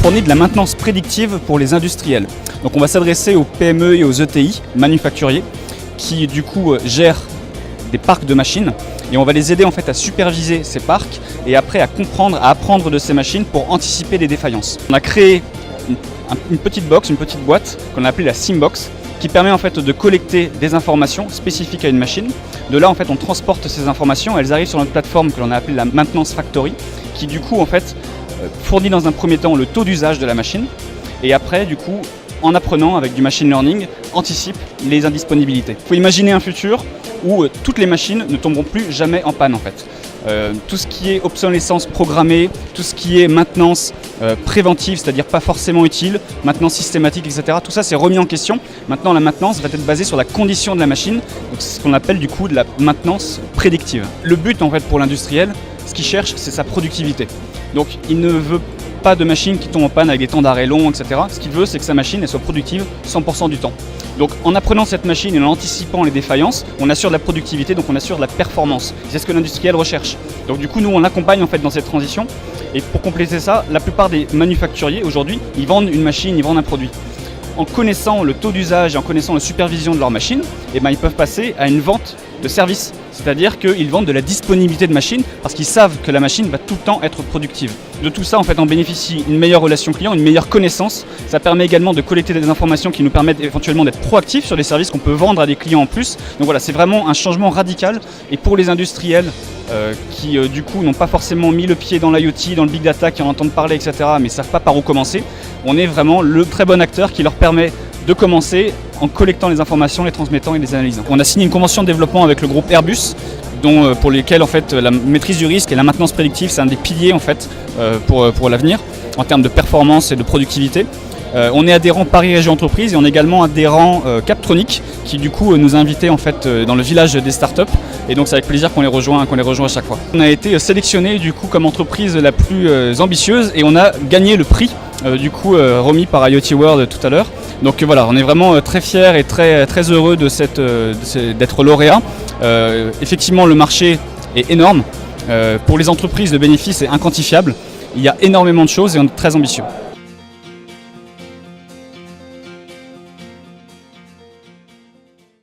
fournit de la maintenance prédictive pour les industriels. Donc on va s'adresser aux PME et aux ETI manufacturiers qui du coup gèrent des parcs de machines et on va les aider en fait à superviser ces parcs et après à comprendre, à apprendre de ces machines pour anticiper les défaillances. On a créé une petite box, une petite boîte qu'on a appelée la Simbox qui permet en fait de collecter des informations spécifiques à une machine. De là en fait on transporte ces informations, elles arrivent sur notre plateforme que l'on a appelée la Maintenance Factory qui du coup en fait fournit dans un premier temps le taux d'usage de la machine et après du coup en apprenant avec du machine learning anticipe les indisponibilités. Il faut imaginer un futur où toutes les machines ne tomberont plus jamais en panne en fait. Tout ce qui est obsolescence programmée, tout ce qui est maintenance préventive, c'est-à-dire pas forcément utile, maintenance systématique, etc. Tout ça c'est remis en question. Maintenant la maintenance va être basée sur la condition de la machine, donc c'est ce qu'on appelle du coup de la maintenance prédictive. Le but en fait pour l'industriel, ce qu'il cherche c'est sa productivité. Donc il ne veut pas de machine qui tombe en panne avec des temps d'arrêt longs, etc. Ce qu'il veut c'est que sa machine elle soit productive 100% du temps. Donc en apprenant cette machine et en anticipant les défaillances, on assure de la productivité, donc on assure de la performance. C'est ce que l'industriel recherche. Donc du coup nous on l'accompagne en fait dans cette transition et pour compléter ça, la plupart des manufacturiers aujourd'hui, ils vendent une machine, ils vendent un produit. En connaissant le taux d'usage et en connaissant la supervision de leur machine, ils peuvent passer à une vente de service. C'est-à-dire qu'ils vendent de la disponibilité de machine parce qu'ils savent que la machine va tout le temps être productive. De tout ça, en fait, on bénéficie une meilleure relation client, une meilleure connaissance. Ça permet également de collecter des informations qui nous permettent éventuellement d'être proactifs sur les services qu'on peut vendre à des clients en plus. Donc voilà, c'est vraiment un changement radical. Et pour les industriels qui, du coup, n'ont pas forcément mis le pied dans l'IoT, dans le big data, qui en entendent parler, etc., mais ne savent pas par où commencer, on est vraiment le très bon acteur qui leur permet de commencer en collectant les informations, les transmettant et les analysant. On a signé une convention de développement avec le groupe Airbus, pour lesquels en fait, la maîtrise du risque et la maintenance prédictive, c'est un des piliers en fait, pour l'avenir, en termes de performance et de productivité. On est adhérent Paris Région Entreprise et on est également adhérent Captronic, qui du coup nous a invités en fait, dans le village des startups. Et donc c'est avec plaisir qu'on les rejoint à chaque fois. On a été sélectionné du coup comme entreprise la plus ambitieuse et on a gagné le prix du coup remis par IoT World tout à l'heure. Donc voilà, on est vraiment très fiers et très heureux d'être lauréat. Effectivement, le marché est énorme. Pour les entreprises, le bénéfice est inquantifiable. Il y a énormément de choses et on est très ambitieux.